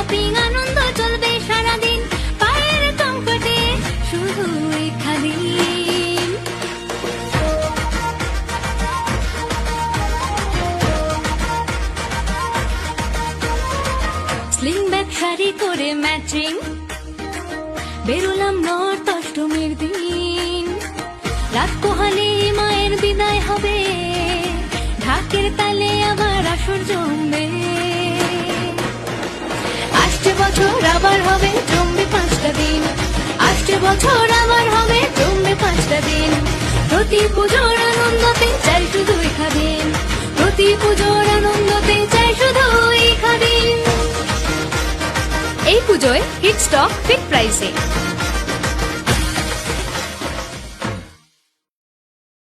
Shopping আনন্দ চলবে সারাদিন, পায়ের কমফর্টে শুধু এখানে। স্লিং ব্যাগ শাড়ি করে ম্যাচিং বেরোলাম নর্থ অষ্টমীর দিন, রাত পোহালে মায়ের বিদায় হবে, ঢাকের তালে আবার আসর জমবে। আসছে বছর আবার হবে জমবে 5টা দিন, আসছে বছর আবার হবে জমবে 5টা দিন। প্রতি পুজোর আনন্দতে চাই শুধু এখাদিন, প্রতি পুজোর আনন্দতে চাই শুধু এখাদিন। এই পুজোয় হিট স্টক ফিট প্রাইসে।